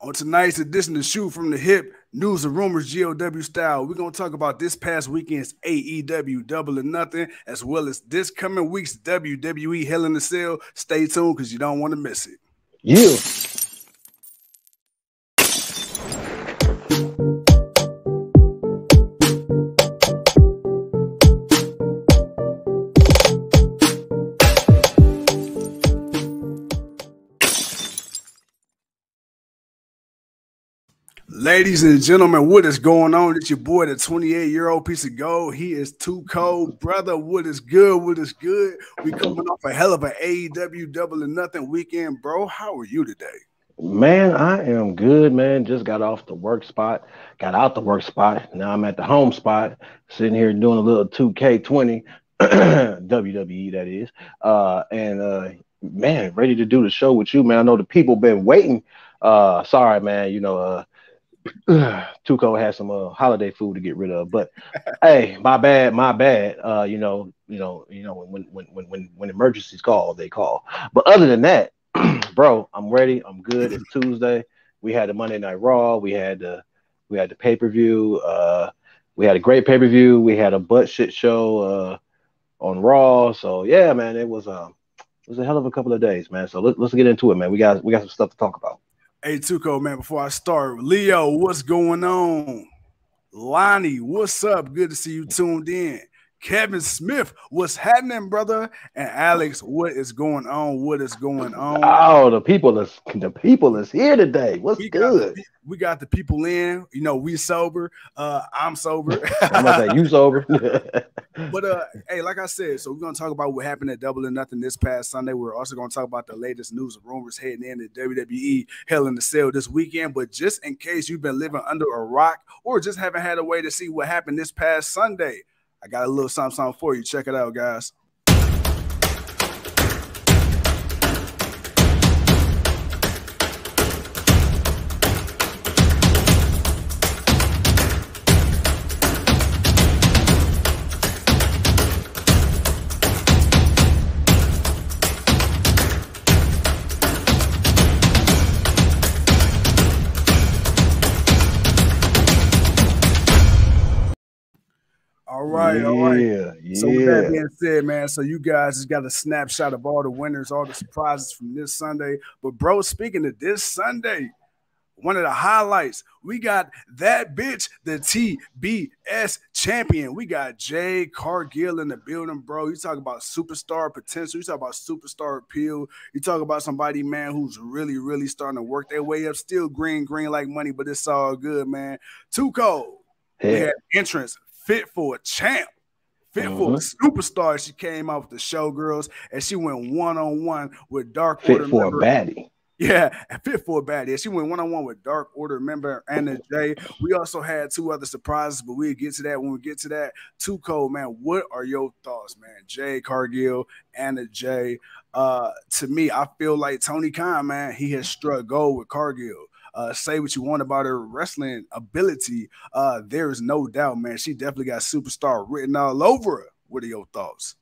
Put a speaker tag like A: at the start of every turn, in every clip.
A: On tonight's edition of Shoot from the Hip, news and rumors GOW style, we're going to talk about this past weekend's AEW Double or Nothing, as well as this coming week's WWE Hell in a Cell. Stay tuned because you don't want to miss it.
B: Yeah.
A: Ladies and gentlemen, what is going on? It's your boy, the 28-year-old piece of gold. He is too cold. Brother, what is good? What is good? We coming off a hell of an AEW Double or Nothing weekend, bro. How are you today?
B: Man, I am good, man. Just got off the work spot. Got out the work spot. Now I'm at the home spot, sitting here doing a little 2K20, WWE, that is. Man, ready to do the show with you, man. I know the people been waiting. Sorry, man, Tuco has some holiday food to get rid of, but hey, my bad. When emergencies call, they call. But other than that, bro, I'm ready. I'm good. It's Tuesday. We had the Monday Night Raw. We had the pay-per-view. We had a great pay-per-view. We had a butt shit show on Raw. So yeah, man, it was a hell of a couple of days, man. So let's get into it, man. We got some stuff to talk about.
A: Hey, Tuco, man, before I start, Leo, what's going on? Lonnie, what's up? Good to see you tuned in. Kevin Smith, what's happening, brother? And Alex, what is going on? What is going on?
B: Oh, the people is here today. What's good?
A: We got the people in. We sober. I'm sober.
B: I'm gonna say you sober.
A: But hey, like I said, so we're gonna talk about what happened at Double or Nothing this past Sunday. We're also gonna talk about the latest news and rumors heading into WWE Hell in a Cell this weekend. But just in case you've been living under a rock or just haven't had a way to see what happened this past Sunday, I got a little something for you. Check it out, guys. All right. So with that being said, man, so you guys just got a snapshot of all the winners, all the surprises from this Sunday. But bro, speaking of this Sunday, one of the highlights, we got that bitch, the TBS champion. We got Jade Cargill in the building, bro. You talk about superstar potential. You talk about superstar appeal. You talk about somebody, man, who's really, really starting to work their way up. Still green like money, but it's all good, man. Too cold. We had entrance. Fit for a champ, fit for a superstar. She came out with the Showgirls, and she went one-on-one with Dark Order.
B: Fit for a baddie.
A: Yeah, fit for a baddie. She went one-on-one with Dark Order member Anna J. We also had two other surprises, but we'll get to that when we get to that. Too cold, man. What are your thoughts, man? Jade Cargill, Anna J. To me, I feel like Tony Khan, man, he has struck gold with Cargill. Say what you want about her wrestling ability. There is no doubt, man. She definitely got superstar written all over her. What are your thoughts?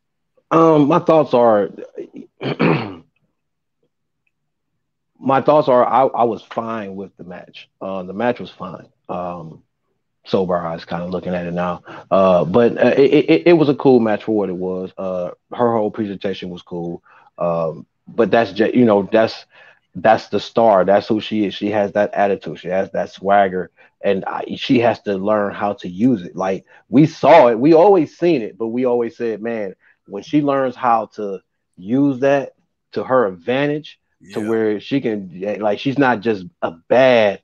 B: My thoughts are, I was fine with the match. The match was fine. Sober eyes kind of looking at it now. But it was a cool match for what it was. Her whole presentation was cool. But that's just, that's the star. That's who she is. She has that attitude. She has that swagger, and she has to learn how to use it. Like, we saw it. We always seen it, but we always said, man, when she learns how to use that to her advantage, to where she can, like, she's not just a bad,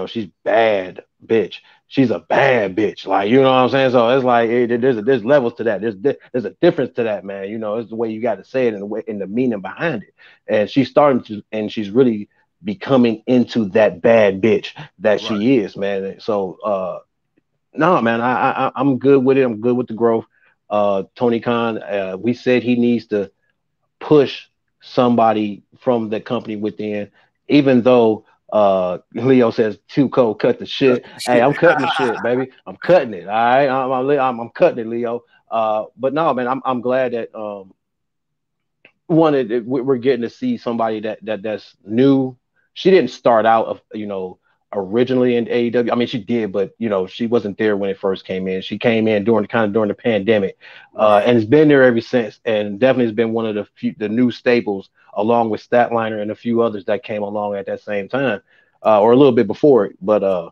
B: she's bad bitch. She's a bad bitch. Like, you know what I'm saying? So it's like, there's levels to that. There's a difference to that, man. It's the way you got to say it, and the meaning behind it. And she's starting to, and she's really becoming into that bad bitch that she is, man. So, no, man, I'm good with it. I'm good with the growth. Tony Khan, we said he needs to push somebody from the company within, even though Leo says too cold, cut the shit. Hey, I'm cutting the shit, baby. I'm cutting it. All right, I'm cutting it, Leo. But no, man, I'm glad that we're getting to see somebody that's new, she didn't start out of, you know, originally in AEW. I mean, she did, but you know, she wasn't there when it first came in. She came in during the pandemic, and it's been there ever since. And definitely has been one of the new staples, along with Statliner and a few others that came along at that same time, or a little bit before it. But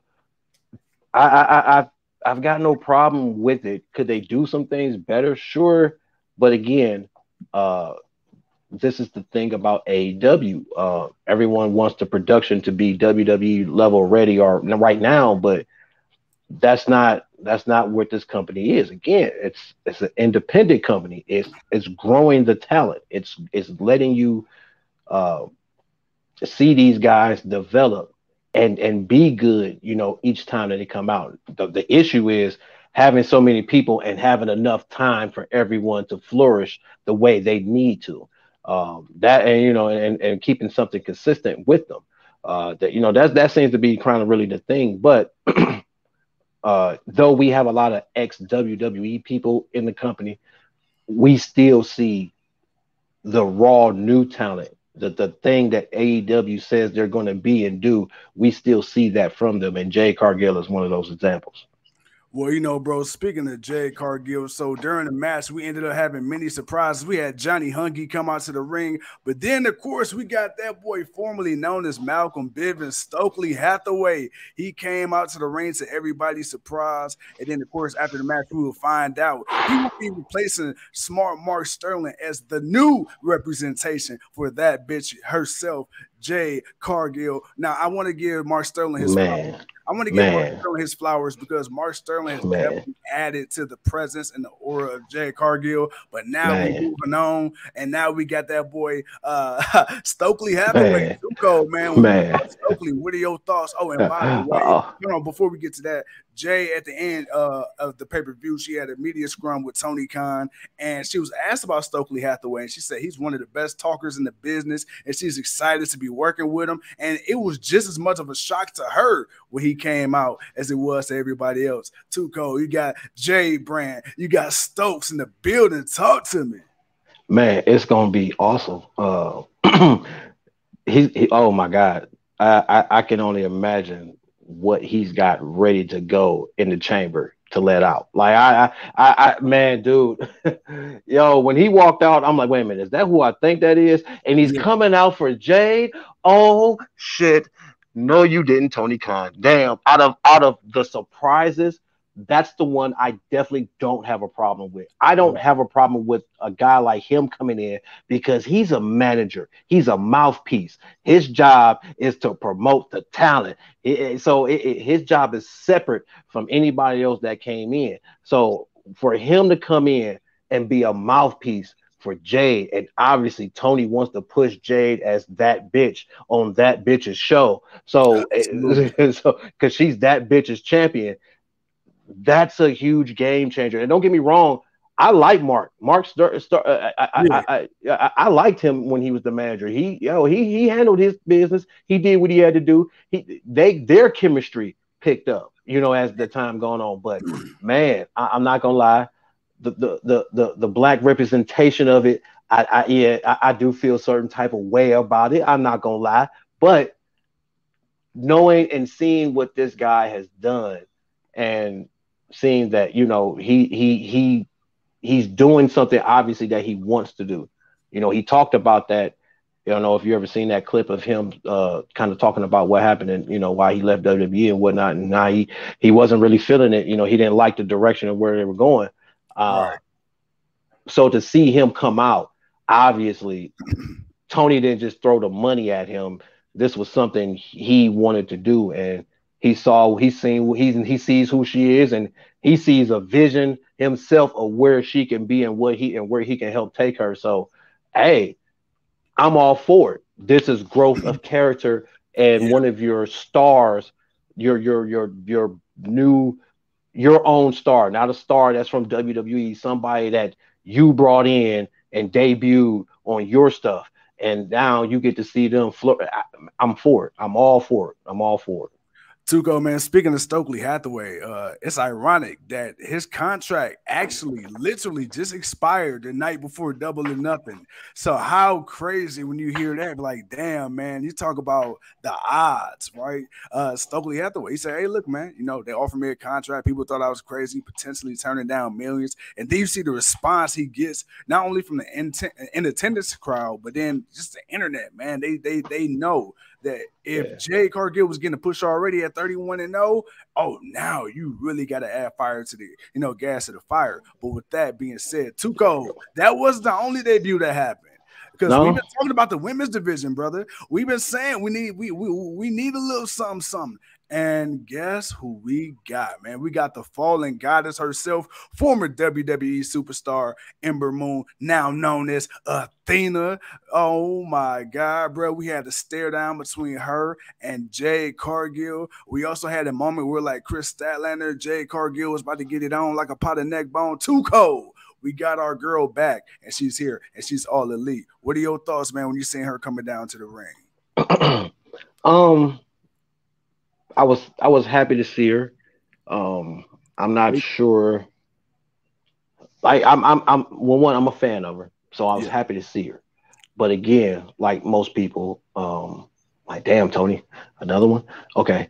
B: I've got no problem with it. Could they do some things better? Sure, but again, this is the thing about AEW. Everyone wants the production to be WWE level ready or right now, but that's not what this company is. Again, it's an independent company. It's growing the talent. It's letting you see these guys develop and be good, you know, each time that they come out. The issue is having so many people and having enough time for everyone to flourish the way they need to. That, and you know, and keeping something consistent with them. That, you know, that seems to be kind of really the thing. But though we have a lot of ex WWE people in the company, we still see the raw new talent. The thing that AEW says they're going to be and do, we still see that from them. And Jade Cargill is one of those examples.
A: Well, you know, bro, speaking of Jade Cargill, so during the match, we ended up having many surprises. We had Johnny Hungy come out to the ring, but then, of course, we got that boy formerly known as Malcolm Bivens, Stokely Hathaway. He came out to the ring to everybody's surprise, and then, of course, after the match, we will find out he will be replacing Smart Mark Sterling as the new representation for that bitch herself, Jade Cargill. Now, I want to give Mark Sterling his flowers. I want to give Mark Sterling his flowers because Mark Sterling has definitely added to the presence and the aura of Jade Cargill. But now we're moving on, and now we got that boy Stokely Hathaway. Tuco, man. Stokely, what are your thoughts? Oh, and by the way, hold on, before we get to that, Jay, at the end of the pay-per-view, she had a media scrum with Tony Khan, and she was asked about Stokely Hathaway, and she said he's one of the best talkers in the business, and she's excited to be working with him. And it was just as much of a shock to her when he came out as it was to everybody else. Tuco, you got Jay Brand, you got Stokes in the building. Talk to me.
B: Man, it's gonna be awesome. Oh my God, I can only imagine what he's got ready to go in the chamber to let out. Like I man, dude, yo, when he walked out, I'm like, wait a minute, is that who I think that is? And he's coming out for Jade. Oh shit. No, you didn't, Tony Khan. Damn, out of the surprises, that's the one I definitely don't have a problem with. I don't have a problem with a guy like him coming in because he's a manager. He's a mouthpiece. His job is to promote the talent. His job is separate from anybody else that came in. So for him to come in and be a mouthpiece for Jade, and obviously Tony wants to push Jade as that bitch on that bitch's show. So because she's that bitch's champion. That's a huge game changer. And don't get me wrong, I like Mark. I liked him when he was the manager. He handled his business. He did what he had to do. Their chemistry picked up, you know, as the time gone on. But man, I'm not gonna lie, the black representation of it, I do feel a certain type of way about it. I'm not gonna lie, but knowing and seeing what this guy has done and seeing that, you know, he's doing something obviously that he wants to do. You know, he talked about that. You don't know if you ever seen that clip of him kind of talking about what happened and, you know, why he left WWE and whatnot. And now he wasn't really feeling it. You know, he didn't like the direction of where they were going. So to see him come out, obviously, Tony didn't just throw the money at him. This was something he wanted to do, and he sees who she is, and he sees a vision himself of where she can be and where he can help take her. So, hey, I'm all for it. This is growth of character, and one of your stars, your own star, not a star that's from WWE, somebody that you brought in and debuted on your stuff, and now you get to see them. I'm for it. I'm all for it.
A: Tuco, man, speaking of Stokely Hathaway, it's ironic that his contract actually literally just expired the night before Double or Nothing. So how crazy when you hear that, like, damn, man, you talk about the odds, right? Stokely Hathaway, he said, hey, look, man, you know, they offered me a contract. People thought I was crazy, potentially turning down millions. And then you see the response he gets, not only from the in attendance crowd, but then just the internet, man. They know that if Jade Cargill was getting a push already at 31-0, oh, now you really got to add fire to the, you know, gas to the fire. But with that being said, Tuco, that was the only debut that happened. Because we've been talking about the women's division, brother. We've been saying we need a little something. And guess who we got, man? We got the fallen goddess herself, former WWE superstar Ember Moon, now known as Athena. Oh my God, bro. We had a stare down between her and Jade Cargill. We also had a moment where, like, Chris Statlander, Jade Cargill was about to get it on like a pot of neck bone. Too cold. We got our girl back, and she's here, and she's all elite. What are your thoughts, man, when you seen her coming down to the ring?
B: I was happy to see her. I'm not sure. Like I'm I'm a fan of her, so I was happy to see her. But again, like most people, like, damn, Tony, another one. Okay,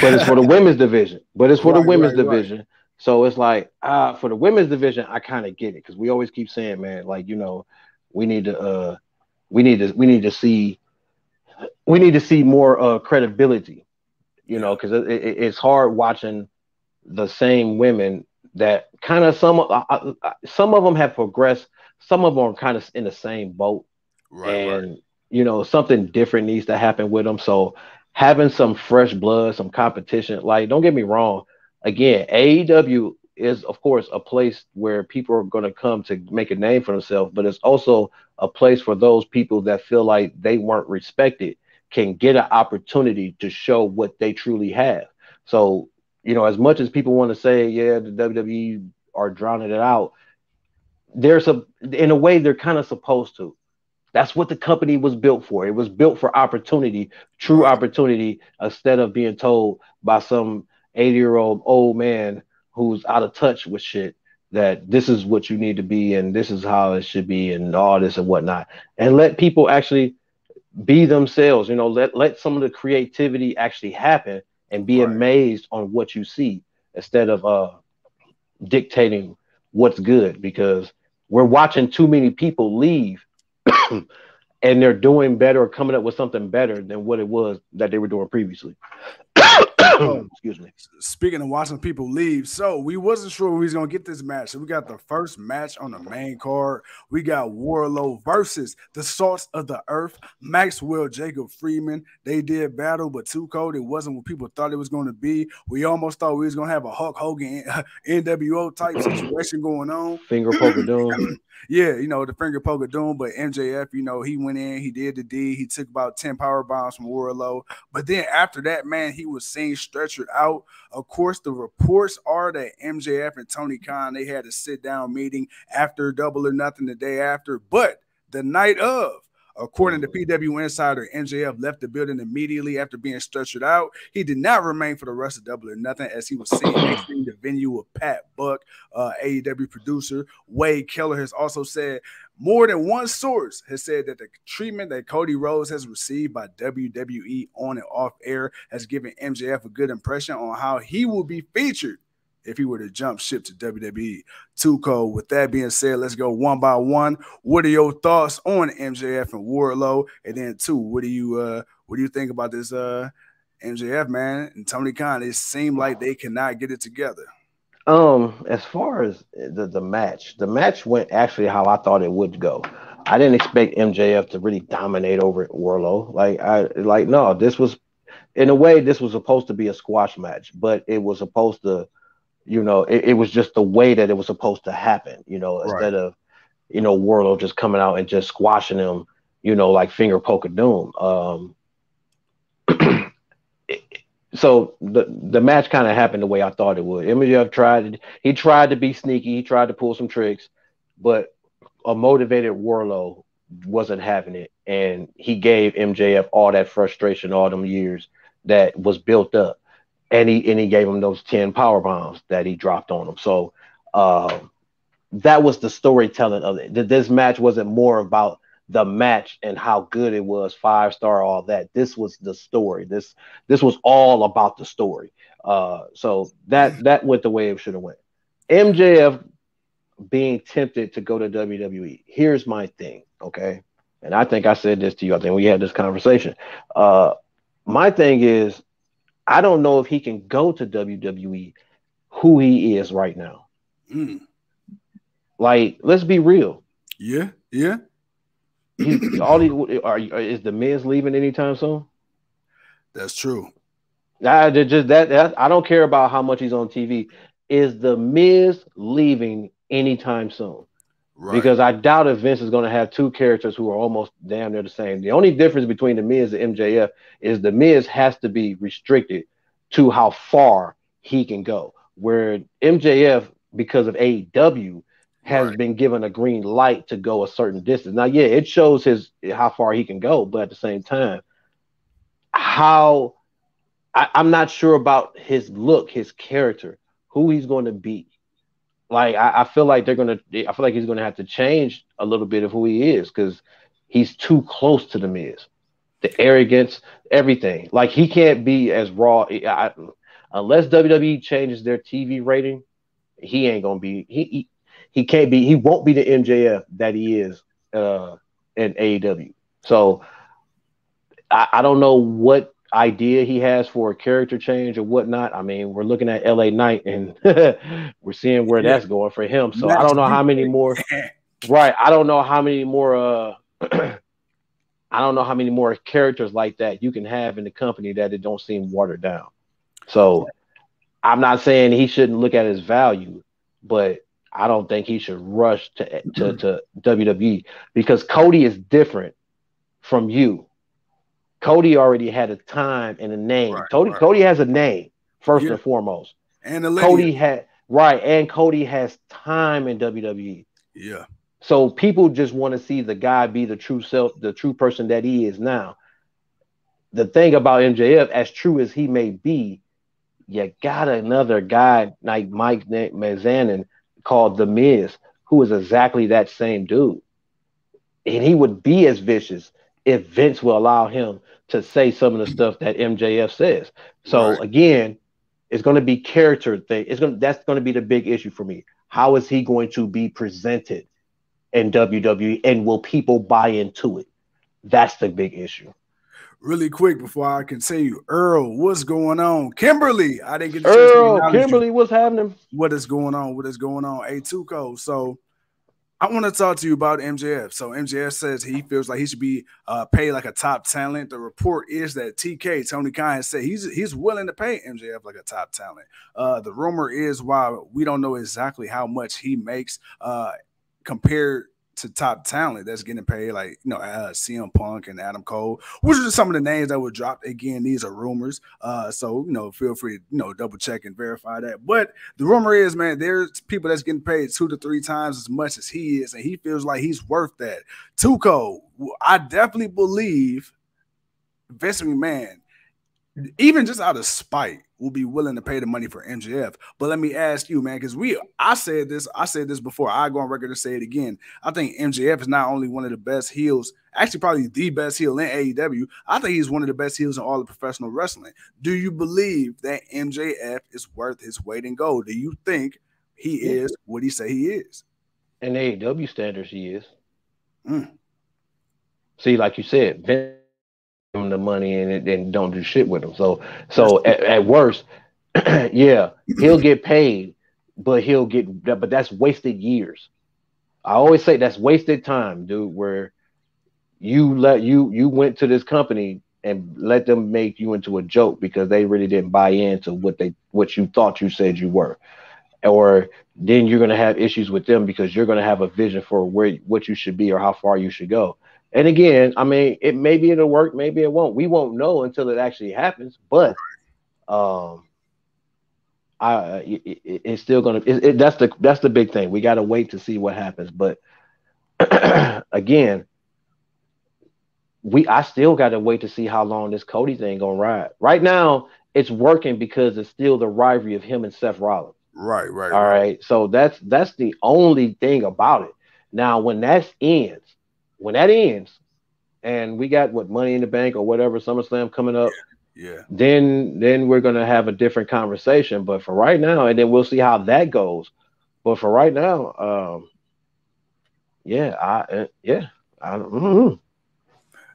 B: but it's for the women's division. Division. So it's like, for the women's division, I kind of get it, because we always keep saying, man, like, you know, we need to see more credibility, you know, because it's hard watching the same women that kind of some of them have progressed, some of them are kind of in the same boat, and you know, something different needs to happen with them. So having some fresh blood, some competition, like, don't get me wrong. Again, AEW is, of course, a place where people are going to come to make a name for themselves, but it's also a place for those people that feel like they weren't respected can get an opportunity to show what they truly have. So, you know, as much as people want to say, yeah, the WWE are drowning it out, in a way, they're kind of supposed to. That's what the company was built for. It was built for opportunity, true opportunity, instead of being told by some 80-year-old old man who's out of touch with shit that this is what you need to be and this is how it should be and all this and whatnot. And let people actually be themselves, you know, let some of the creativity actually happen and be amazed on what you see, instead of dictating what's good, because we're watching too many people leave and they're doing better or coming up with something better than what it was that they were doing previously. Excuse me.
A: Speaking of watching people leave, so we wasn't sure we was gonna get this match. So we got the first match on the main card. We got Wardlow versus the Salts of the Earth, Maxwell Jacob Freeman. They did battle, but too cold. It wasn't what people thought it was going to be. We almost thought we was gonna have a Hulk Hogan NWO type situation going on.
B: Finger poke of doom.
A: Yeah, you know, the finger poke of doom, but MJF, you know, he went in, he did the D, he took about 10 power bombs from Wardlow. But then after that, man, he was seen stretchered out. Of course, the reports are that MJF and Tony Khan, they had a sit-down meeting after Double or Nothing the day after. But the night of, according to PW Insider, MJF left the building immediately after being stretchered out. He did not remain for the rest of Double or Nothing, as he was seen exiting the venue with Pat Buck, AEW producer. Wade Keller has also said more than one source has said that the treatment that Cody Rhodes has received by WWE on and off air has given MJF a good impression on how he will be featured if he were to jump ship to WWE. Tuco, with that being said, let's go one by one. What are your thoughts on MJF and Wardlow? And then two, what do you think about this MJF, man, and Tony Khan? It seemed like they cannot get it together.
B: As far as the match went actually how I thought it would go. I didn't expect MJF to really dominate over Wardlow. No, this was, in a way, this was supposed to be a squash match, but it was supposed to, you know, it was just the way that it was supposed to happen, you know, instead of, you know, Wardlow just coming out and just squashing him, you know, like finger poke of doom. So the match kind of happened the way I thought it would. MJF tried to be sneaky, he tried to pull some tricks, but a motivated Wardlow wasn't having it, and he gave MJF all that frustration all them years that was built up. and he gave him those 10 power bombs that he dropped on him. So that was the storytelling of it. This match wasn't more about the match and how good it was, 5-star, all that. This was the story. This was all about the story. So that went the way it should have went. MJF being tempted to go to WWE. Here's my thing, okay? And I think I said this to you. I think we had this conversation. My thing is, I don't know if he can go to WWE who he is right now. Like, let's be real.
A: Yeah.
B: Is the Miz leaving anytime soon?
A: That's true.
B: I don't care about how much he's on TV. Is the Miz leaving anytime soon? Right. Because I doubt if Vince is going to have two characters who are almost damn near the same. The only difference between the Miz and MJF is the Miz has to be restricted to how far he can go. Where MJF, because of AEW, has been given a green light to go a certain distance. Now, yeah, it shows how far he can go, but at the same time, I'm not sure about his look, his character, who he's going to be. Like, I feel like he's going to have to change a little bit of who he is, because he's too close to the Miz. The arrogance, everything. Like, he can't be as raw. Unless WWE changes their TV rating, he ain't going to be. He can't be. He won't be the MJF that he is in AEW. So I don't know what idea he has for a character change or whatnot. I mean, we're looking at LA Knight, and we're seeing where that's going for him. So I don't know how many more. Right. I don't know how many more. I don't know how many more characters like that you can have in the company that it don't seem watered down. So I'm not saying he shouldn't look at his value, but I don't think he should rush to WWE, because Cody is different from you. Cody already had a time and a name. Cody has a name first and foremost. And Cody has time in WWE.
A: Yeah.
B: So people just want to see the guy be the true self, the true person that he is now. The thing about MJF, as true as he may be, you got another guy like Mike Mizanin called The Miz, who is exactly that same dude. And he would be as vicious if Vince will allow him to say some of the stuff that MJF says. So again, it's going to be character thing. That's going to be the big issue for me. How is he going to be presented in WWE, and will people buy into it? That's the big issue.
A: Really quick before I continue, Earl, what's going on? Kimberly, I didn't get the
B: chance to Kimberly, what's happening?
A: What is going on? What is going on? A2Co. So I want to talk to you about MJF. So MJF says he feels like he should be paid like a top talent. The report is that TK, Tony Khan, said he's willing to pay MJF like a top talent. The rumor is, while we don't know exactly how much he makes compared to top talent that's getting paid, like, you know, CM Punk and Adam Cole, which are some of the names that were dropped. Again, these are rumors, so, you know, feel free to, you know, double check and verify that. But the rumor is, man, there's people that's getting paid 2 to 3 times as much as he is, and he feels like he's worth that. Tuco, I definitely believe Vince McMahon, even just out of spite, will be willing to pay the money for MJF. But let me ask you, man, because I said this before. I go on record to say it again. I think MJF is not only one of the best heels, actually probably the best heel in AEW. I think he's one of the best heels in all of professional wrestling. Do you believe that MJF is worth his weight in gold? Do you think he is what he say he is?
B: In AEW standards, he is. See, like you said, Vince him the money and don't do shit with him. So at worst, yeah, he'll get paid, but that's wasted years. I always say that's wasted time, dude, where you went to this company and let them make you into a joke because they really didn't buy into what you thought you said you were. Or then you're going to have issues with them because you're going to have a vision for what you should be or how far you should go. And again, I mean, maybe it'll work, maybe it won't. We won't know until it actually happens. But it's still gonna. That's the big thing. We got to wait to see what happens. But again, I still got to wait to see how long this Cody thing gonna ride. Right now, it's working because it's still the rivalry of him and Seth Rollins.
A: Right.
B: All right. So that's the only thing about it. Now, when that ends, and we got what Money in the Bank or whatever SummerSlam coming up,
A: yeah,
B: then we're gonna have a different conversation. But for right now, and then we'll see how that goes. But for right now,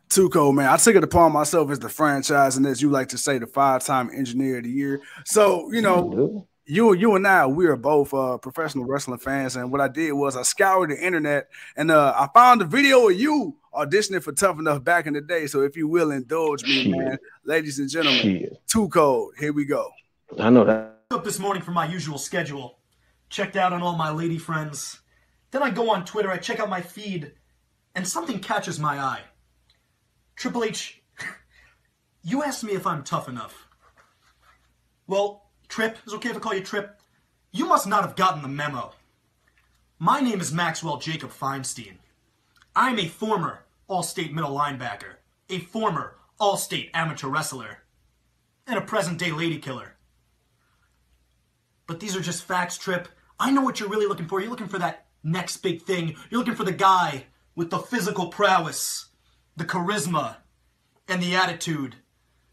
A: Too cold, man. I took it upon myself as the franchise, and as you like to say, the 5-time engineer of the year. So, you know, you and I, we are both professional wrestling fans. And what I did was I scoured the internet and I found a video of you auditioning for Tough Enough back in the day. So if you will indulge me, man, ladies and gentlemen, Too Cold, here we go.
B: I know that.
C: Up this morning from my usual schedule, checked out on all my lady friends. Then I go on Twitter, I check out my feed, and something catches my eye. Triple H, you asked me if I'm tough enough. Well, Trip, is it okay if I call you Trip? You must not have gotten the memo. My name is Maxwell Jacob Feinstein. I'm a former All-State middle linebacker, a former All-State amateur wrestler, and a present-day lady killer. But these are just facts, Trip. I know what you're really looking for. You're looking for that next big thing. You're looking for the guy with the physical prowess, the charisma, and the attitude.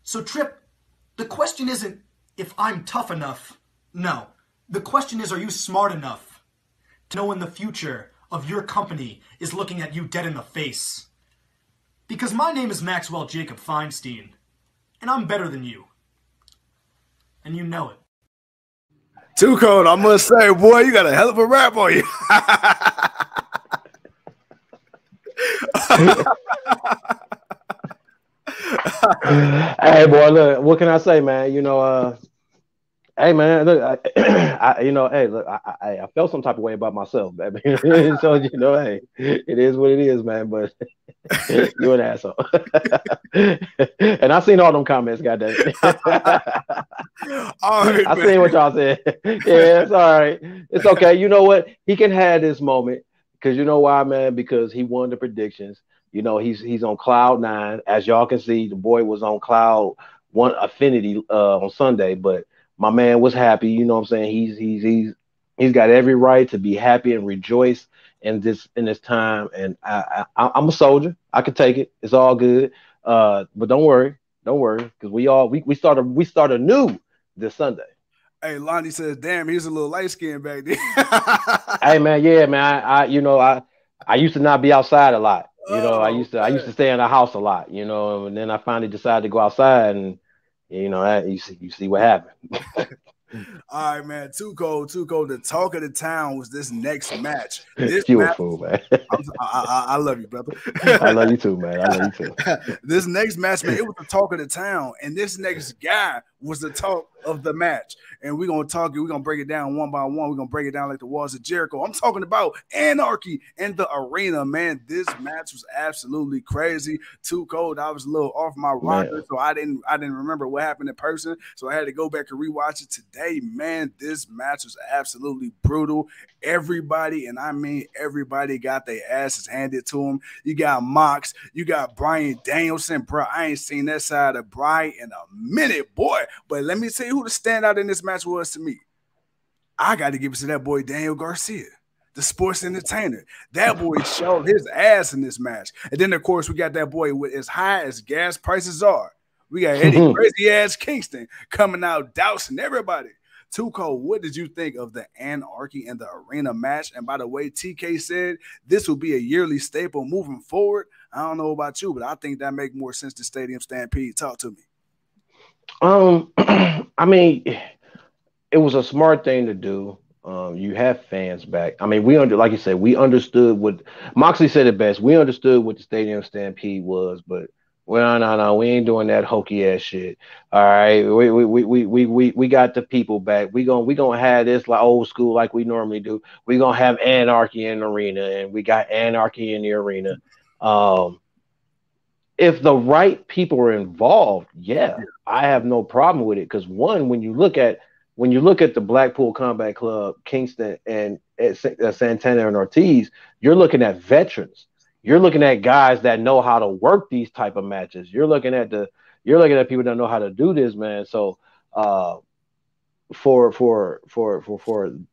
C: So, Trip, the question isn't if I'm tough enough. No. The question is, are you smart enough to know when the future of your company is looking at you dead in the face? Because my name is Maxwell Jacob Feinstein, and I'm better than you. And you know it.
A: Too Cold, I must say, boy, you got a hell of a rap on you.
B: Hey, boy, look, what can I say, man? You know, hey, man, look, I felt some type of way about myself, baby. So, you know, hey, it is what it is, man, but you're an asshole. And I seen all them comments, goddamn. I seen what y'all said. Yeah, it's all right. It's okay. You know what? He can have this moment because you know why, man? Because he won the predictions. You know, he's on cloud 9. As y'all can see, the boy was on cloud 1 affinity on Sunday, but my man was happy. You know what I'm saying? He's got every right to be happy and rejoice in this time. And I'm a soldier. I can take it. It's all good. But don't worry, because we start anew this Sunday.
A: Hey, Lonnie says, "Damn, he was a little light skinned back then."
B: Hey, man, yeah, man. I used to not be outside a lot. You know, I used to stay in the house a lot. You know, and then I finally decided to go outside, and you know, you see what happened.
A: All right, man. Too cold. The talk of the town was this next match.
B: You a fool, man.
A: I love you, brother.
B: I love you too, man. I love you too.
A: This next match, man, it was the talk of the town, and this next guy was the talk of the match. And we're gonna talk it. We're gonna break it down one by one. We're gonna break it down like the walls of Jericho. I'm talking about Anarchy in the arena, man. This match was absolutely crazy. Too cold. I was a little off my rocker, so I didn't remember what happened in person. So I had to go back and rewatch it today. Man, this match was absolutely brutal. Everybody, and I mean everybody, got their asses handed to them. You got Mox, you got Bryan Danielson, bro. I ain't seen that side of Bryan in a minute, boy. But let me tell you who the standout in this match was to me. I got to give it to that boy Daniel Garcia, the sports entertainer. That boy showed his ass in this match. And then, of course, we got that boy with as high as gas prices are. We got Eddie crazy ass Kingston coming out dousing everybody. Too cold. What did you think of the Anarchy in the arena match? And by the way, TK said this will be a yearly staple moving forward. I don't know about you, but I think that makes more sense than Stadium Stampede. Talk to me.
B: I mean, it was a smart thing to do. You have fans back. I mean, like you said, we understood what Moxley said it best. We understood what the Stadium Stampede was, but well, no, we ain't doing that hokey ass shit. All right, we got the people back. We gonna have this like old school like we normally do. We gonna have Anarchy in the arena, and we got Anarchy in the arena. If the right people are involved, I have no problem with it. Because one, when you look at the Blackpool Combat Club, Kingston, and Santana and Ortiz, you're looking at veterans. You're looking at guys that know how to work these type of matches. You're looking at people that know how to do this, man. So For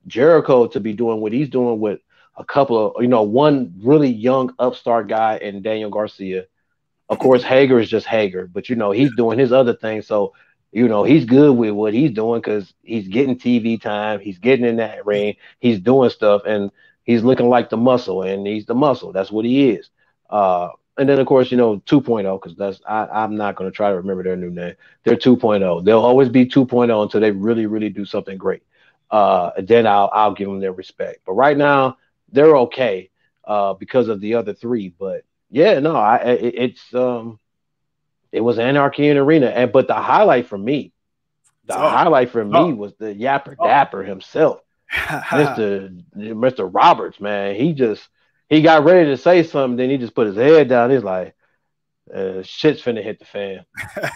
B: Jericho to be doing what he's doing with a couple of, one really young upstart guy and Daniel Garcia. Of course, Hager is just Hager, but he's doing his other thing. So, he's good with what he's doing because he's getting TV time, he's getting in that ring, he's doing stuff, and he's looking like the muscle, and he's the muscle. That's what he is. And then, of course, 2.0, because I'm not going to try to remember their new name. They're 2.0. They'll always be 2.0 until they really, really do something great. Then I'll give them their respect. But right now, they're okay because of the other three. But yeah, no, it was Anarchy in the Arena. But the highlight for me, was the Yapper Dapper himself, Mr. Roberts, man. He got ready to say something, then he just put his head down. He's like, shit's finna hit the fan.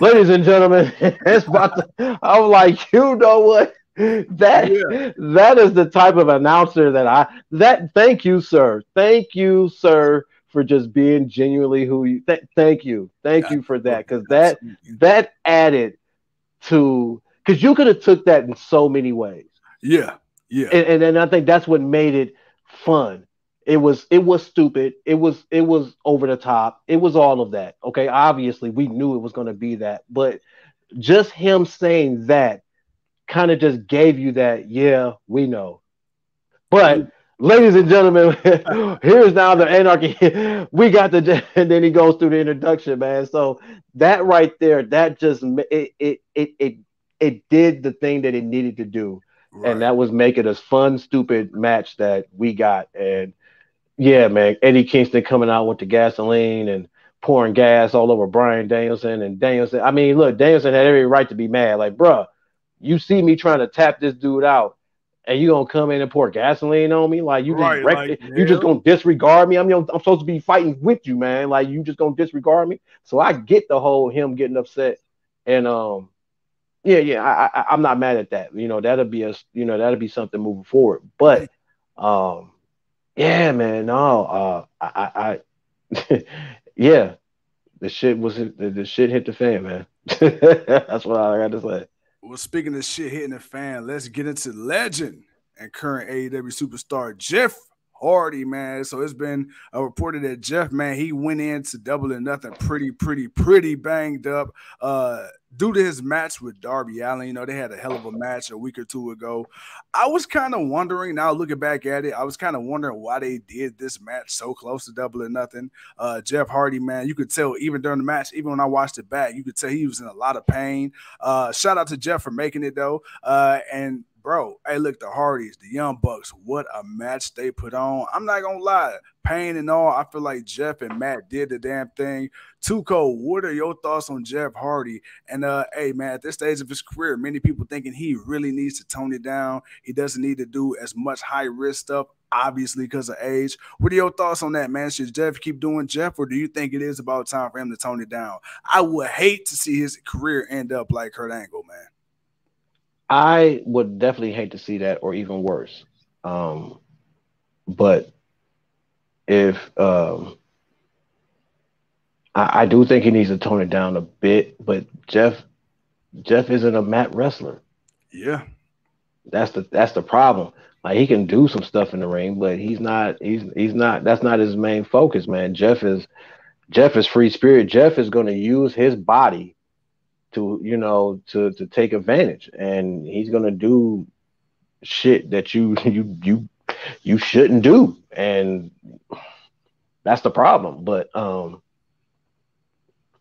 B: Ladies and gentlemen, it's about to, I was like, you know what? That is the type of announcer thank you, sir. Thank you, sir, for just being genuinely who you thank you for that, because that added to, because you could have took that in so many ways. And then I think that's what made it fun. It was stupid, it was over the top, it was all of that. Okay, obviously we knew it was going to be that, but just him saying that kind of just gave you that, yeah, we know. But ladies and gentlemen, here's now the Anarchy. We got and then he goes through the introduction, man. So that right there, that just it did the thing that it needed to do. Right. And that was make it a fun, stupid match that we got. And yeah, man, Eddie Kingston coming out with the gasoline and pouring gas all over Bryan Danielson. And Danielson, I mean, look, Danielson had every right to be mad. Like, bruh, you see me trying to tap this dude out, and you gonna come in and pour gasoline on me? Like, you just gonna disregard me? I'm supposed to be fighting with you, man. Like, you just gonna disregard me? So I get the whole him getting upset, and I'm not mad at that. That'll be something moving forward. But yeah, man, no, yeah, the shit hit the fan, man. That's what I got to say.
A: Well, speaking of shit hitting the fan, let's get into legend and current AEW superstar Jeff Hardy, man. So it's been reported that Jeff, man, he went into Double or Nothing pretty banged up due to his match with Darby Allin. They had a hell of a match a week or two ago. I was kind of wondering, now looking back at it, I was kind of wondering why they did this match so close to Double or Nothing. Jeff Hardy, man, you could tell even during the match, even when I watched it back, you could tell he was in a lot of pain. Shout out to Jeff for making it, though. And bro, hey, look, the Hardys, the Young Bucks, what a match they put on. I'm not going to lie. Pain and all, I feel like Jeff and Matt did the damn thing. Tuco, what are your thoughts on Jeff Hardy? And, hey, man, at this stage of his career, many people thinking he really needs to tone it down. He doesn't need to do as much high-risk stuff, obviously, because of age. What are your thoughts on that, man? Should Jeff keep doing Jeff, or do you think it is about time for him to tone it down? I would hate to see his career end up like Kurt Angle, man.
B: I would definitely hate to see that, or even worse. But if I do think he needs to tone it down a bit, but Jeff isn't a mat wrestler.
A: Yeah,
B: that's the problem. Like, he can do some stuff in the ring, but he's not. That's not his main focus, man. Jeff is free spirit. Jeff is going to use his body to take advantage, and he's gonna do shit that you shouldn't do, and that's the problem. But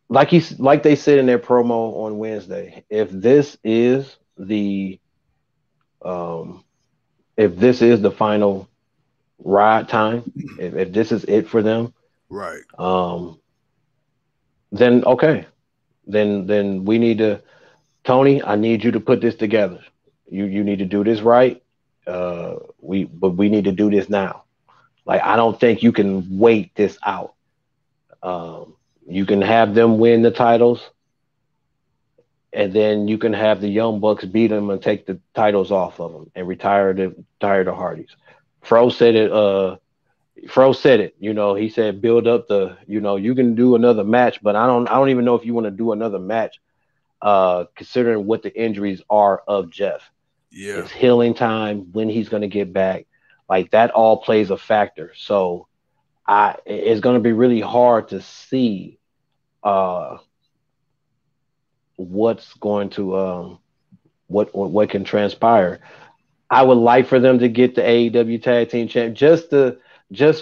B: like they said in their promo on Wednesday, if this is the final ride time, if this is it for them,
A: right?
B: Then okay. Then we need to, Tony, I need you to put this together. You need to do this right. We need to do this now. Like, I don't think you can wait this out. You can have them win the titles, and then you can have the Young Bucks beat them and take the titles off of them and retire the Hardys. Fro said it. He said, build up the, you can do another match, but I don't even know if you want to do another match considering what the injuries are of Jeff.
A: Yeah.
B: It's healing time, when he's going to get back. Like, that all plays a factor. So it's going to be really hard to see what's going to what can transpire. I would like for them to get the AEW Tag Team Champ just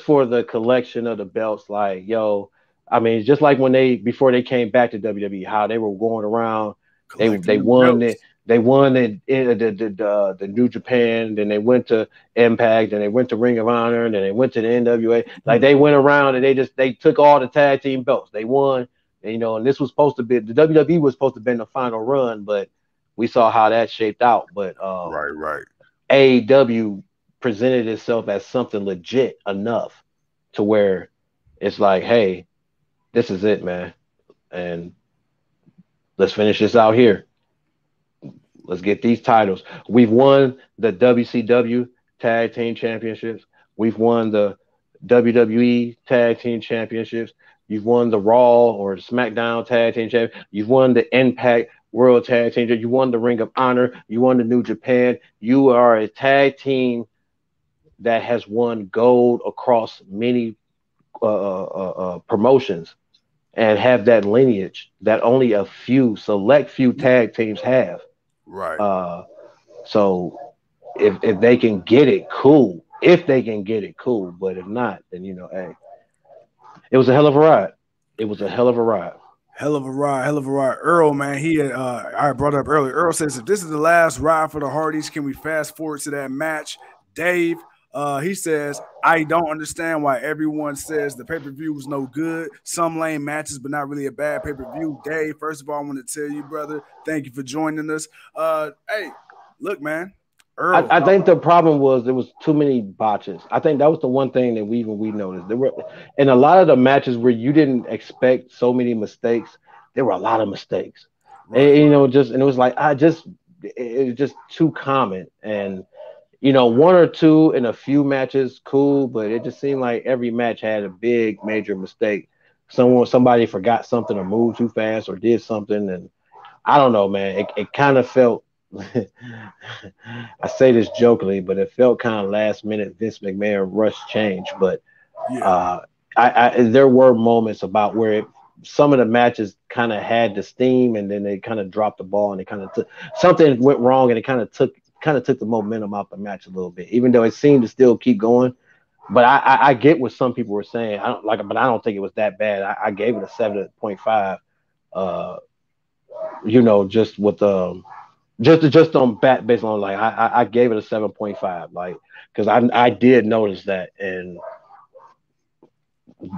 B: for the collection of the belts. Like, yo, I mean, just like when before they came back to WWE, how they were going around, they won it. They won the New Japan, then they went to Impact, then they went to Ring of Honor, and then they went to the NWA. Like, they went around and they took all the tag team belts. They won, and, you know, and this was supposed to be, the WWE was supposed to be in the final run, but we saw how that shaped out. But
A: right.
B: AEW presented itself as something legit enough to where it's like, hey, this is it, man, and let's finish this out here. Let's get these titles. We've won the WCW Tag Team Championships. We've won the WWE Tag Team Championships. You've won the Raw or the SmackDown Tag Team Championships. You've won the Impact World Tag Team. You won the Ring of Honor. You won the New Japan. You are a tag team that has won gold across many promotions and have that lineage that only a select few tag teams have.
A: Right.
B: So if they can get it, cool. If they can get it, cool. But if not, then, you know, hey, it was a hell of a ride. It was a hell of a ride.
A: Hell of a ride. Earl, man, he had, I brought it up earlier. Earl says, if this is the last ride for the Hardys, can we fast forward to that match? Dave, he says, I don't understand why everyone says the pay-per-view was no good. Some lame matches, but not really a bad pay-per-view. Dave, first of all, I want to tell you, brother, thank you for joining us. Hey, look, man. Earl,
B: I think the problem was there was too many botches. I think that was the one thing that we noticed. There were, in a lot of the matches where you didn't expect so many mistakes, there were a lot of mistakes. Right. And, you know, and it was like, it was just too common. And, you know, one or two in a few matches, cool, but it just seemed like every match had a big major mistake. Somebody forgot something or moved too fast or did something, and I don't know, man. It kind of felt, I say this jokingly, but it felt kind of last minute Vince McMahon rush change. But yeah. There were moments about where some of the matches kind of had the steam, and then they kind of dropped the ball, and they kind of took something went wrong, and it kind of took the momentum out the match a little bit, even though it seemed to still keep going. But I get what some people were saying. But I don't think it was that bad. I gave it a 7.5. You know, just with just on bat based on like I gave it a 7.5, like, because I did notice that, and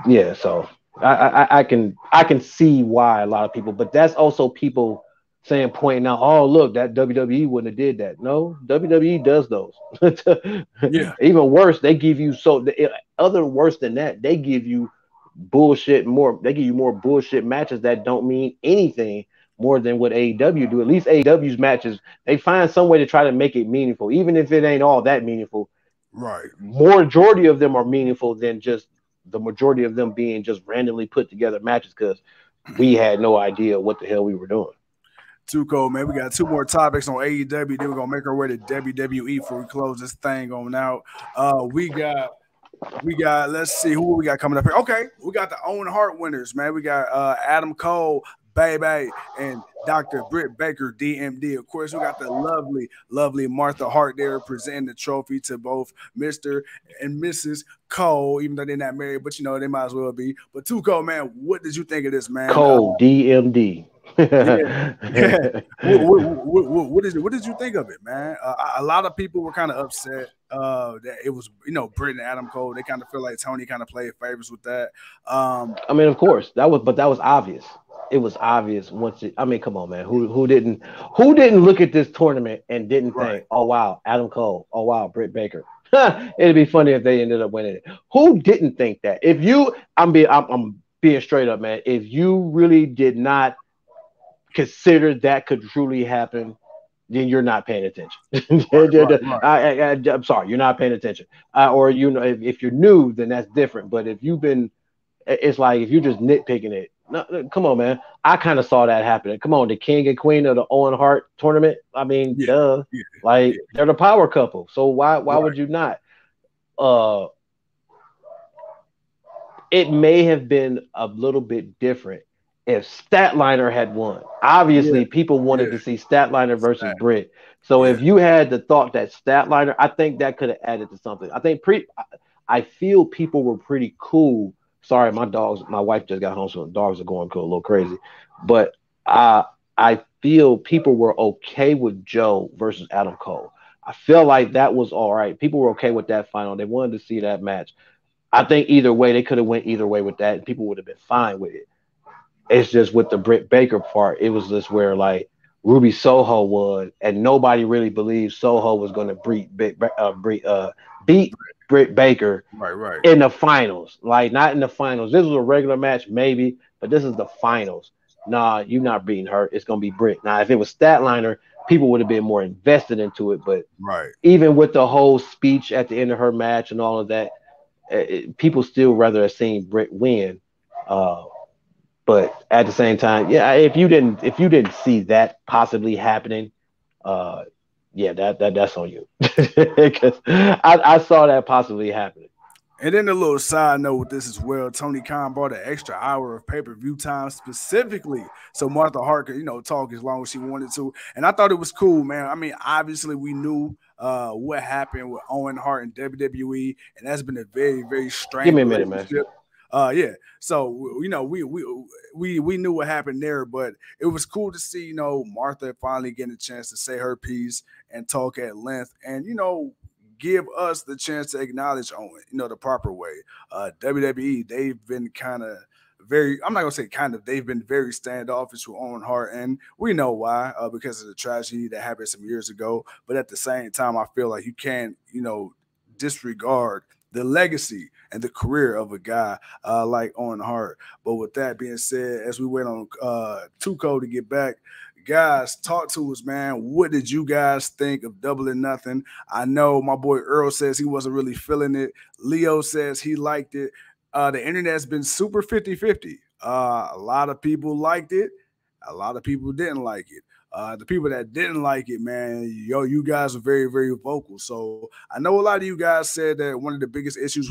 B: yeah, so I can see why a lot of people, but that's also people saying, pointing out, oh look, that WWE wouldn't have did that. No, WWE does those. Yeah. Even worse, they give you other worse than that, they give you bullshit more. They give you more bullshit matches that don't mean anything more than what AEW do. At least AEW's matches, they find some way to try to make it meaningful, even if it ain't all that meaningful.
A: Right.
B: Majority of them are meaningful than just the majority of them being just randomly put together matches because we had no idea what the hell we were doing.
A: Too cold, man. We got two more topics on AEW. Then we're gonna make our way to WWE before we close this thing on out. We got. Let's see who we got coming up here. Okay, we got the Owen Hart winners, man. We got Adam Cole, Baby, and Dr. Britt Baker, DMD. Of course, we got the lovely Martha Hart there presenting the trophy to both Mr. and Mrs. Cole, even though they're not married, but you know they might as well be. But Tuco, man, what did you think of this, man?
B: Cole, DMD.
A: Yeah. What did you think of it, man? A lot of people were kind of upset that it was, you know, Britt and Adam Cole. They kind of feel like Tony kind of played favors with that.
B: I mean, of course, that was obvious. It was obvious once. I mean, come on, man. Who didn't look at this tournament and didn't think, oh wow, Adam Cole, oh wow, Britt Baker. It'd be funny if they ended up winning it. Who didn't think that? If you, I'm being straight up, man. If you really did not consider that could truly happen, then you're not paying attention. Right. I'm sorry, you're not paying attention. Or, you know, if you're new, then that's different. But if you've been, it's like if you're just nitpicking it, No, come on, man. I kind of saw that happening. Come on, the king and queen of the Owen Hart tournament. I mean,
A: Yeah,
B: duh.
A: yeah,
B: Like
A: yeah.
B: they're the power couple. So why
A: Right.
B: would you not? Uh, it may have been a little bit different if Statlander had won.
A: Yeah,
B: Obviously, people wanted
A: yeah,
B: to see Statlander versus
A: exactly.
B: Britt. So
A: Yeah,
B: if you had the thought that Statlander, I think that could have added to something. I feel people were pretty cool. Sorry, my wife just got home, so the dogs are going cool, a little crazy. But I feel people were okay with Joe versus Adam Cole. I feel like that was all right. People were okay with that final. They wanted to see that match. I think either way, they could have went either way with that, and people would have been fine with it. It's just with the Britt Baker part, it was just where like Ruby Soho was, and nobody really believed Soho was going to beat Britt Baker
A: right, right.
B: in the finals. Like not in the finals. This was a regular match, maybe, but this is the finals. Nah, you're not beating her. It's gonna be Britt. Now, if it was Statlander, people would have been more invested into it. But
A: Right.
B: even with the whole speech at the end of her match and all of that, people still rather have seen Britt win. Uh, but at the same time, yeah, if you didn't see that possibly happening, uh, yeah, that's on you because I saw that possibly happening.
A: And then a little side note with this as well. Tony Khan brought an extra hour of pay-per-view time specifically so Martha Hart could, talk as long as she wanted to. And I thought it was cool, man. I mean, obviously we knew what happened with Owen Hart and WWE, and that's been a very, very
B: Give
A: strained
B: me a minute, man.
A: relationship. Yeah. So we knew what happened there, but it was cool to see Martha finally getting a chance to say her piece and talk at length, and give us the chance to acknowledge Owen, the proper way. WWE, they've been kind of I'm not gonna say kind of, they've been very standoffish with Owen Hart, and we know why, because of the tragedy that happened some years ago. But at the same time, I feel like you can't, disregard the legacy and the career of a guy like Owen Hart. But with that being said, as we wait on Tuco to get back, guys, talk to us, man. What did you guys think of Double or Nothing? I know my boy Earl says he wasn't really feeling it. Leo says he liked it. The internet's been super 50-50. A lot of people liked it. A lot of people didn't like it. The people that didn't like it, man, you guys are very, very vocal. So I know a lot of you guys said that one of the biggest issues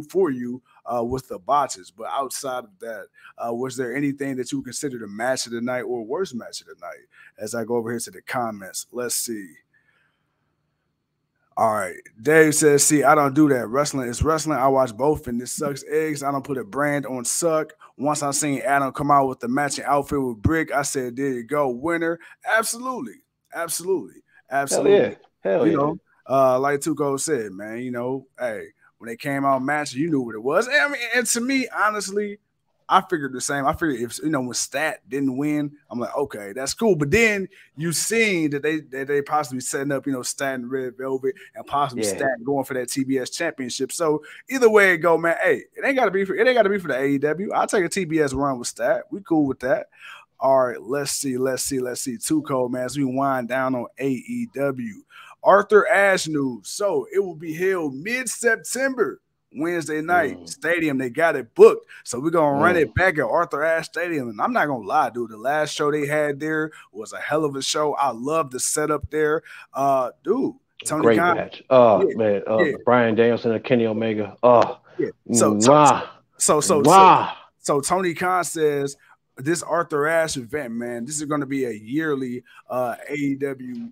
A: for you was the botches. But outside of that, was there anything that you considered a match of the night or worst match of the night? As I go over here to the comments, let's see. All right. Dave says, see, I don't do that. Wrestling is wrestling. I watch both, and this sucks eggs. I don't put a brand on suck. Once I seen Adam come out with the matching outfit with Brick, I said, there you go, winner. Absolutely. Absolutely. Absolutely.
B: Hell yeah.
A: Like Tuco said, man, hey, when they came out matching, you knew what it was. And, I mean, and to me, honestly, I figured the same. I figured if when Stat didn't win, I'm like, okay, that's cool. But then you seen that they possibly setting up, Stat and Red Velvet and possibly Stat going for that TBS championship. So either way it go, man, hey, it ain't gotta be for the AEW. I'll take a TBS run with Stat. We cool with that. All right, let's see. Too cold, man. As we wind down on AEW. Arthur Ashe news. So it will be held mid-September. Wednesday night stadium, they got it booked, so we're gonna run it back at Arthur Ashe Stadium. And I'm not gonna lie, dude, the last show they had there was a hell of a show. I love the setup there, dude. Tony
B: Great
A: Khan,
B: match. Man, Brian Danielson and Kenny Omega.
A: So Tony Khan says this Arthur Ashe event, man, this is going to be a yearly AEW,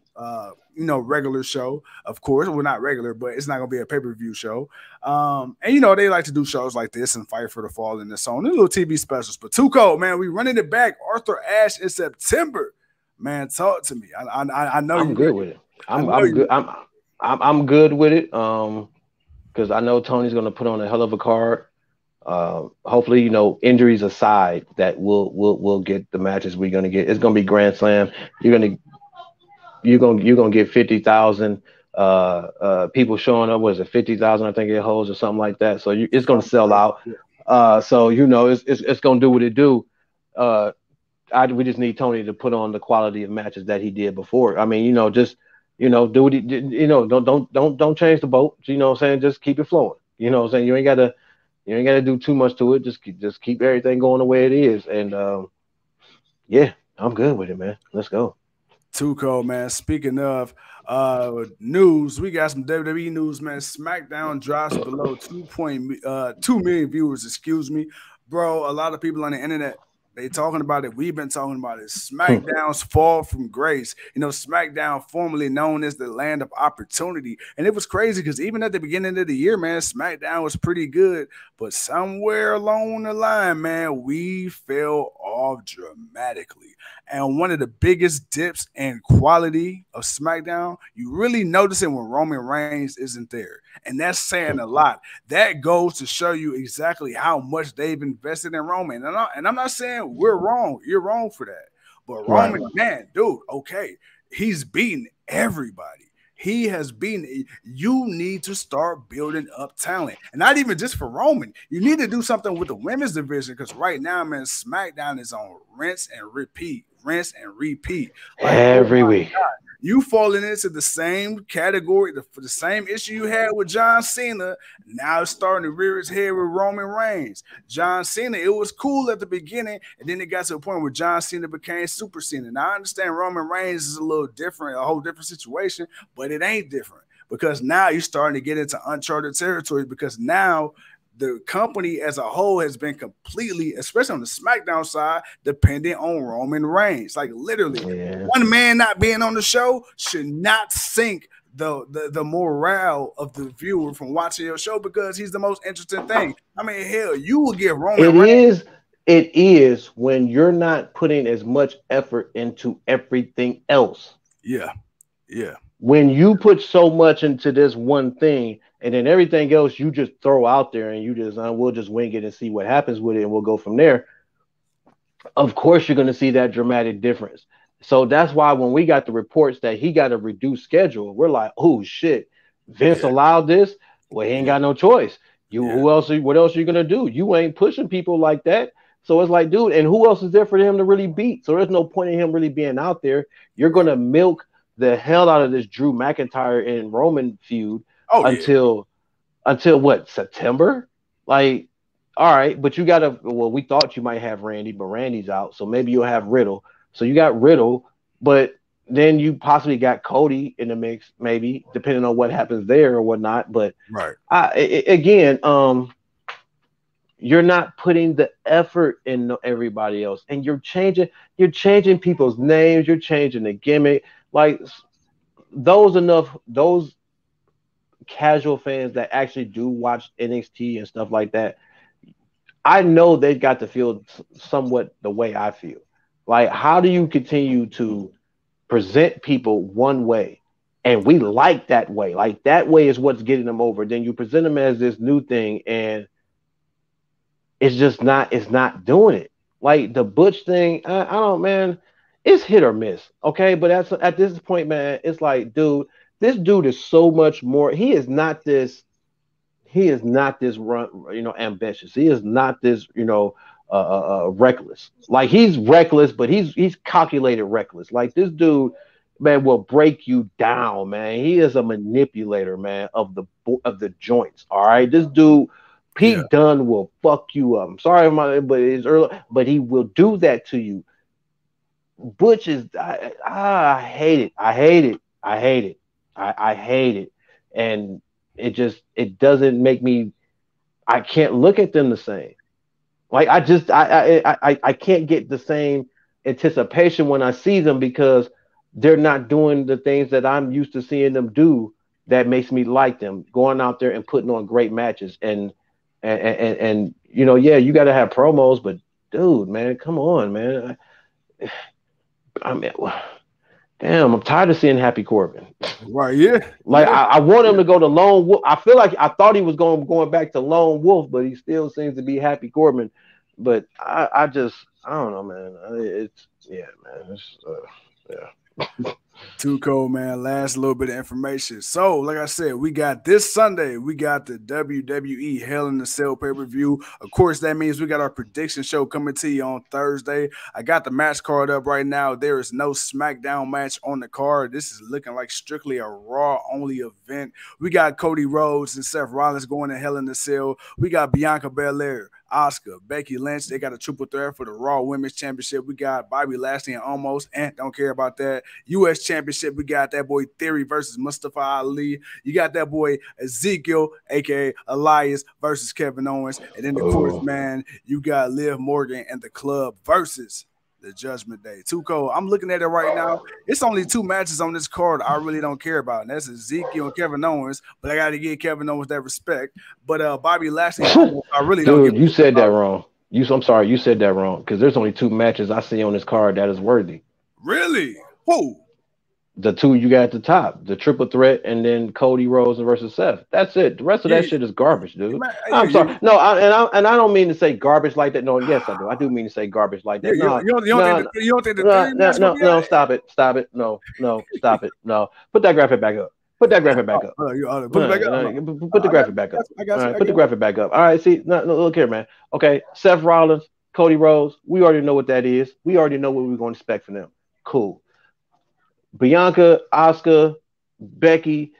A: regular show. Of course, well, not regular, but it's not going to be a pay-per-view show. And they like to do shows like this and Fight for the Fallen and so on. Little TV specials. But too cold, man. We running it back. Arthur Ashe in September. Man, talk to me. I know
B: I'm good with it. I'm good. I'm good with it. Because I know Tony's going to put on a hell of a card. Hopefully, injuries aside, that we'll get the matches we're gonna get. It's gonna be Grand Slam. You're gonna get 50,000 people showing up. Was it 50,000? I think it holds or something like that. So it's gonna sell out. So it's gonna do what it do. We just need Tony to put on the quality of matches that he did before. I mean, just do what he did. Don't change the boat. You know what I'm saying? Just keep it flowing. You know what I'm saying? You ain't gotta. You ain't got to do too much to it. Just keep everything going the way it is. And yeah, I'm good with it, man. Let's go.
A: Too cold, man. Speaking of news, we got some WWE news, man. SmackDown drops below 2 million viewers, excuse me. Bro, a lot of people on the internet, they talking about it. We've been talking about it. SmackDown's fall from grace. You know, SmackDown, formerly known as the land of opportunity. And it was crazy because even at the beginning of the year, man, SmackDown was pretty good. But somewhere along the line, man, we fell off dramatically. And one of the biggest dips in quality of SmackDown, you really notice it when Roman Reigns isn't there. And that's saying a lot. That goes to show you exactly how much they've invested in Roman. And I'm not saying we're wrong. You're wrong for that. But Roman, man, dude, okay, he's beaten everybody. He has been. You need to start building up talent, and not even just for Roman. You need to do something with the women's division because right now, man, SmackDown is on rinse and repeat, like,
B: every week.
A: God. You falling into the same category, for the same issue you had with John Cena. Now it's starting to rear its head with Roman Reigns. John Cena, it was cool at the beginning, and then it got to a point where John Cena became Super Cena. Now I understand Roman Reigns is a little different, a whole different situation, but it ain't different because now you're starting to get into uncharted territory because now the company as a whole has been completely, especially on the SmackDown side, dependent on Roman Reigns. Like literally, one man not being on the show should not sink the morale of the viewer from watching your show because he's the most interesting thing. I mean, hell, you will get Roman Reigns.
B: It is when you're not putting as much effort into everything else.
A: Yeah.
B: When you put so much into this one thing, and then everything else you just throw out there and you just, we'll just wing it and see what happens with it and we'll go from there. Of course, you're going to see that dramatic difference. So that's why when we got the reports that he got a reduced schedule, we're like, oh, shit, Vince allowed this? Well, he ain't got no choice. What else are you going to do? You ain't pushing people like that. So it's like, dude, and who else is there for him to really beat? So there's no point in him really being out there. You're going to milk the hell out of this Drew McIntyre and Roman feud until what, September? Like, all right, but you gotta, well, we thought you might have Randy, but Randy's out, so maybe you'll have Riddle. So you got Riddle, but then you possibly got Cody in the mix, maybe, depending on what happens there or whatnot. But again, you're not putting the effort in everybody else, and you're changing people's names, you're changing the gimmick. Like those casual fans that actually do watch NXT and stuff like that, I know they've got to feel somewhat the way I feel. Like, how do you continue to present people one way and we like that way? Like, that way is what's getting them over. Then you present them as this new thing and it's just not, it's not doing it. Like the Butch thing, I don't, man, it's hit or miss. Okay. But at this point, man, it's like, dude, this dude is so much more. He is not this ambitious. He is not this, reckless. Like, he's reckless, but he's calculated reckless. Like, this dude, man, will break you down, man. He is a manipulator, man, of the joints. All right. This dude, Pete Dunne, will fuck you up. I'm sorry, but it's early, but he will do that to you. Butch is, I hate it. I hate it. And it doesn't make me, I can't look at them the same. Like, I can't get the same anticipation when I see them because they're not doing the things that I'm used to seeing them do that makes me like them, going out there and putting on great matches. And you got to have promos, but dude, man, come on, man. I mean, damn, I'm tired of seeing Happy Corbin.
A: Right, yeah.
B: Like, I want him to go to Lone Wolf. I feel like I thought he was going back to Lone Wolf, but he still seems to be Happy Corbin. But I don't know, man.
A: Too cold, man. Last little bit of information. So, like I said, we got this Sunday, we got the WWE Hell in a Cell pay-per-view. Of course, that means we got our prediction show coming to you on Thursday. I got the match card up right now. There is no SmackDown match on the card. This is looking like strictly a Raw-only event. We got Cody Rhodes and Seth Rollins going to Hell in a Cell. We got Bianca Belair, Asuka, Becky Lynch. They got a triple threat for the Raw Women's Championship. We got Bobby Lashley and Omos, and don't care about that. U.S. Championship, we got that boy Theory versus Mustafa Ali. You got that boy Ezekiel, a.k.a. Elias, versus Kevin Owens. And then, of course, man, you got Liv Morgan and the Club versus the Judgment Day. Too cold. I'm looking at it right now. It's only 2 matches on this card I really don't care about, and that's Ezekiel and Kevin Owens. But I got to give Kevin Owens that respect. But Bobby Lashley, I really don't.
B: Dude, you said that wrong. I'm sorry, you said that wrong because there's only 2 matches I see on this card that is worthy.
A: Really? Who?
B: The 2 you got at the top, the triple threat, and then Cody Rhodes versus Seth. That's it. The rest of that shit is garbage, dude. I'm sorry. No, I don't mean to say garbage like that. No, yes, I do. I do mean to say garbage like that. No, stop it. Stop it. No, stop it. No. Put that graphic back up. Put that graphic back up. Put the graphic back up. All right, put the graphic back up. All right, see, look here, man. Okay, Seth Rollins, Cody Rhodes, we already know what that is. We already know what we're going to expect from them. Cool. Bianca, Asuka, Becky,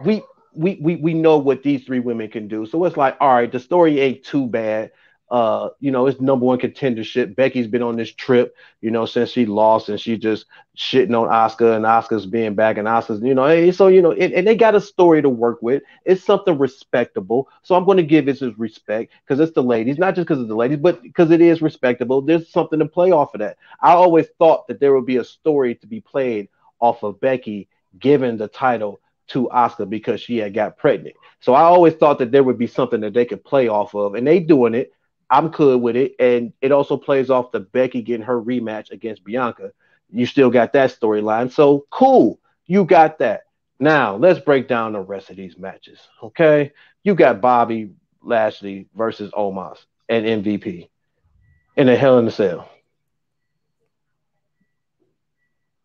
B: we know what these 3 women can do. So it's like, all right, the story ain't too bad. It's #1 contendership. Becky's been on this trip, since she lost, and she just shitting on Asuka, and Asuka's being back, and Asuka's, and they got a story to work with. It's something respectable. So I'm going to give it his respect because it's the ladies, not just because it's the ladies, but because it is respectable. There's something to play off of that. I always thought that there would be a story to be played off of Becky giving the title to Asuka because she had got pregnant. So I always thought that there would be something that they could play off of, and they doing it. I'm good with it. And it also plays off the Becky getting her rematch against Bianca. You still got that storyline. So cool. You got that. Now let's break down the rest of these matches. Okay. You got Bobby Lashley versus Omos and MVP in a Hell in a Cell.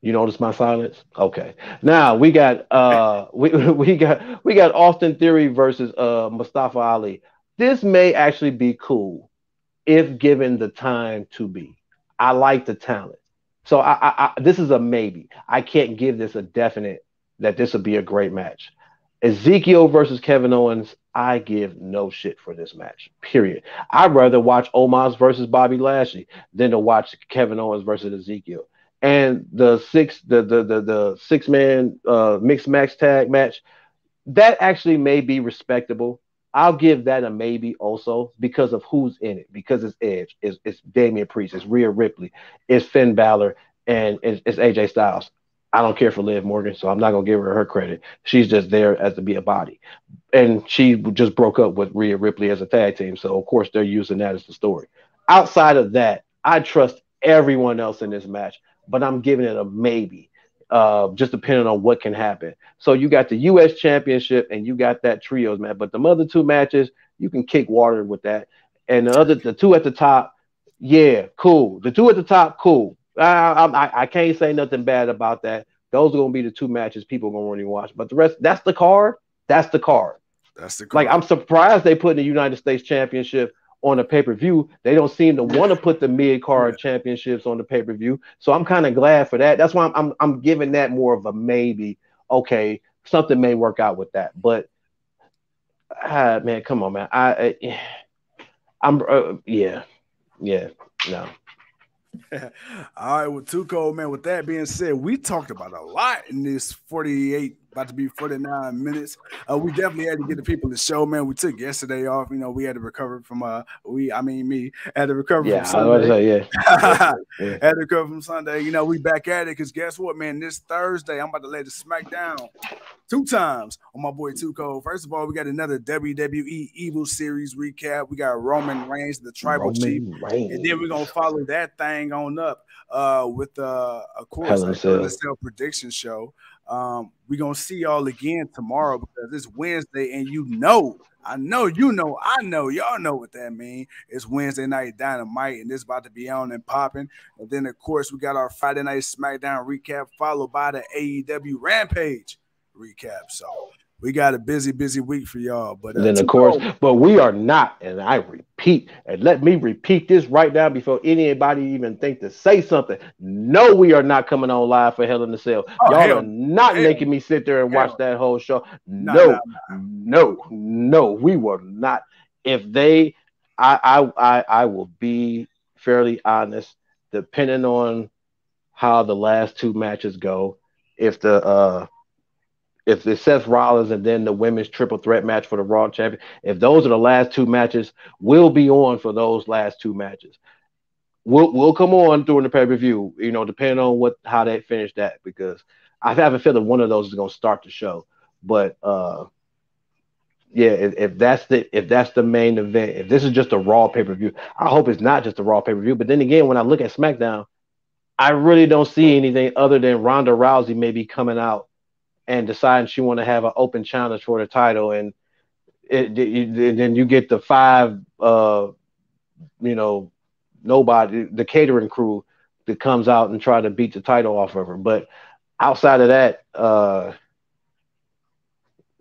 B: You notice my silence? Okay. Now we got we got Austin Theory versus Mustafa Ali. This may actually be cool if given the time to be. I like the talent. So I this is a maybe. I can't give this a definite that this will be a great match. Ezekiel versus Kevin Owens, I give no shit for this match, period. I'd rather watch Omos versus Bobby Lashley than to watch Kevin Owens versus Ezekiel. And the 6-man mixed match tag match, that actually may be respectable. I'll give that a maybe also because of who's in it. Because it's Edge, it's Damian Priest, it's Rhea Ripley, it's Finn Balor, and it's AJ Styles. I don't care for Liv Morgan, so I'm not going to give her credit. She's just there as to be a body. And she just broke up with Rhea Ripley as a tag team, so of course they're using that as the story. Outside of that, I trust everyone else in this match, but I'm giving it a maybe. Just depending on what can happen. So you got the U.S. Championship and you got that trios match, but the other 2 matches, you can kick water with that. And the 2 at the top, yeah, cool. The 2 at the top, cool. I can't say nothing bad about that. Those are going to be the 2 matches people are going to want to watch. But the rest, that's the card. That's the card.
A: That's the card.
B: Like, I'm surprised they put the United States Championship on the pay-per-view. They don't seem to want to put the mid-card championships on the pay-per-view. So I'm kind of glad for that. That's why I'm giving that more of a maybe. Okay, something may work out with that. But man, come on, man. No.
A: All right, well, too cold, man. With that being said, we talked about a lot in this 48, about to be 49 minutes. We definitely had to get the people to show, man. We took yesterday off. We had to recover from me had to recover from Sunday. Had to recover from Sunday. We back at it because guess what, man? This Thursday, I'm about to lay the SmackDown 2 times on my boy Too Cold. First of all, we got another WWE Evil Series recap. We got Roman Reigns, the Tribal Chief, and then we're gonna follow that thing on up with of course a Cell prediction show. We're gonna see y'all again tomorrow because it's Wednesday, and I know y'all know what that means. It's Wednesday night Dynamite, and it's about to be on and popping. And then of course we got our Friday night SmackDown recap, followed by the AEW Rampage recap. So we got a busy week for y'all. But
B: then of course, but we are not, and I repeat, and let me repeat this right now before anybody even think to say something. No, we are not coming on live for Hell in a Cell. Y'all are not making me sit there and watch that whole show. No, we will not. If they, I will be fairly honest, depending on how the last two matches go. If the Seth Rollins and then the women's triple threat match for the Raw champion, if those are the last two matches, we'll be on for those last two matches. We'll come on during the pay-per-view, depending on how they finish that, because I have a feeling one of those is going to start the show. But if that's the main event, if this is just a Raw pay-per-view, I hope it's not just a Raw pay-per-view. But then again, when I look at SmackDown, I really don't see anything other than Ronda Rousey maybe coming out and deciding she want to have an open challenge for the title, and then you get the five, nobody, the catering crew that comes out and try to beat the title off of her. But outside of that,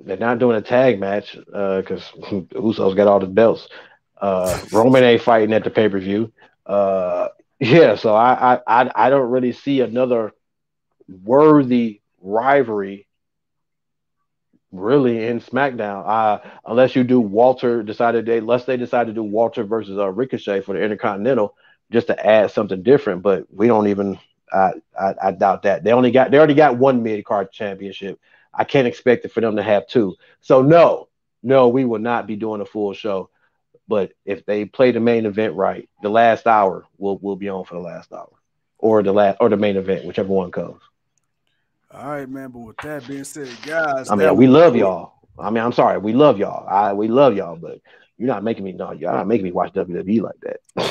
B: they're not doing a tag match because Usos got all the belts. Roman ain't fighting at the pay-per-view. So I don't really see another worthy rivalry really in SmackDown, unless you do unless they decide to do Walter versus Ricochet for the Intercontinental, just to add something different. But we don't even. I doubt that. They already got one mid-card championship. I can't expect it for them to have two. So no, we will not be doing a full show. But if they play the main event right, the last hour we'll be on for the last hour, or the main event, whichever one comes.
A: All right, man. But with that being said, guys,
B: we love y'all. I'm sorry, we love y'all. We love y'all, but you're not making me. No, y'all not making me watch WWE like that.
A: No.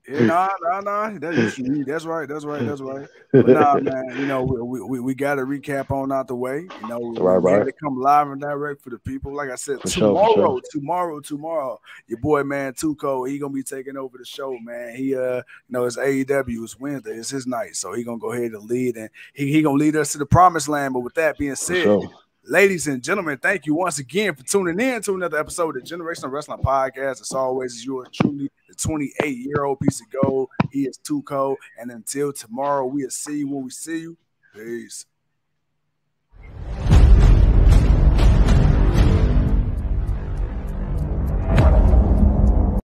A: That's right. But nah, man. We got a recap on out the way. We had to come live and direct for the people. Like I said, tomorrow, your boy man Tuco, he gonna be taking over the show, man. He it's AEW, it's Wednesday, it's his night, so he gonna go ahead and lead, and he gonna lead us to the promised land. But with that being said, ladies and gentlemen, thank you once again for tuning in to another episode of Generational Wrestling Podcast. As always, is yours truly, the 28-year-old piece of gold. He is Tuco, and until tomorrow, we'll see you when we see you. Peace.